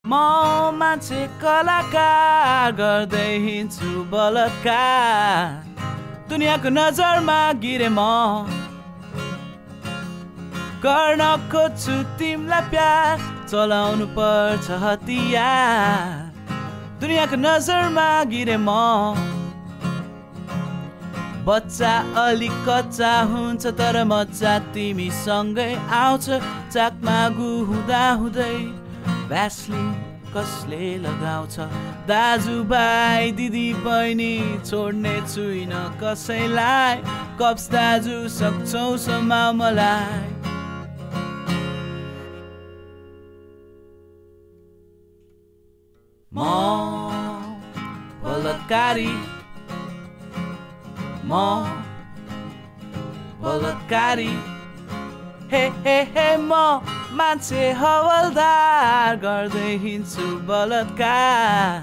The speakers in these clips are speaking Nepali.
म मान्छे कलाकार गर्दै हिँड्छु बलात्कार दुनियाँको नजरमा गिरे म गर्न खोज्छु तिमीलाई प्यार चलाउनु पर्छ हतियार दुनियाँको नजरमा गिरे म बच्चा अलिक कच्चा हुन्छ तर मजा तिमीसँगै आउँछ चाकमा हुँदा हुँदै भ्यासलिन कसले लगाउँछ दाजुभाइ दिदी बहिनी छोड्ने छुइन कसैलाई कप्स दाजु सक्छौ समाउ मलाई म बलात्कारी म बलात्कारी हे हे हे म मान्छे हवलदार गर्दै हिँड्छु बलात्कार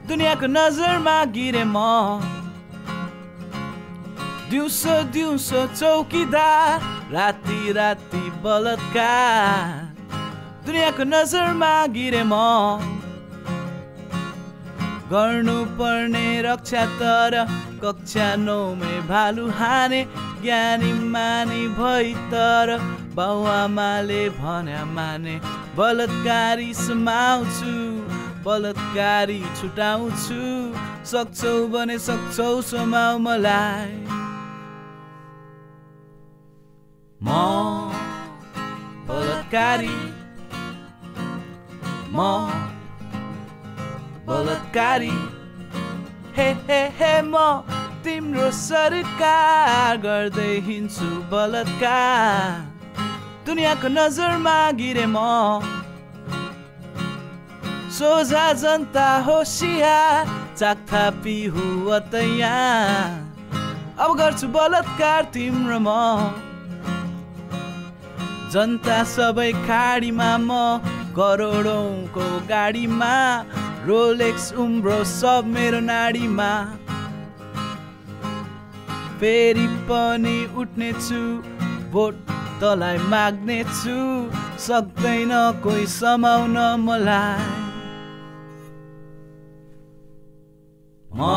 दुनियाँको नजरमा गिरे म दिउँसो दिउँसो चौकीदार राति राति बलात्कार दुनियाँको नजरमा गिरे म गर्नु पर्ने रक्षा तर कक्षा 9 में भालु हाने ज्ञानी मानी भई तर बाउआमाले भन्या माने बलात्कारी समाउँछु बलात्कारी छुटाउँछु सक्छौ भने सक्छौ समाउ मलाई म बलात्कारी म बलात्कारी हे हे हे म तिम्रो सरकार गर्दै हिँड्छु बलात्कार दुनियाँको नजरमा गिरे म सोझा जनता होसियार चाकथापी हुआ तयार अब गर्छु बलात्कार तिम्रो म जनता सबै खाडीमा म करोडौंको गाडीमा रोलेक्स उम्ब्रो सब मेरो नाडीमा फेरि पनि उठ्ने छु भोट तलाई माग्ने छु सक्दैन कोही समाउन मलाई म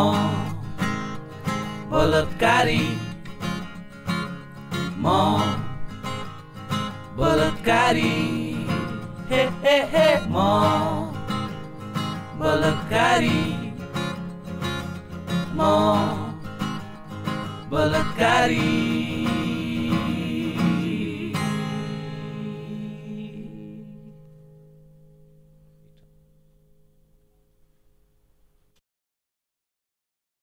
बलात्कारी म बलात्कारी हे हे हे म बलात्कारी म बलात्कारी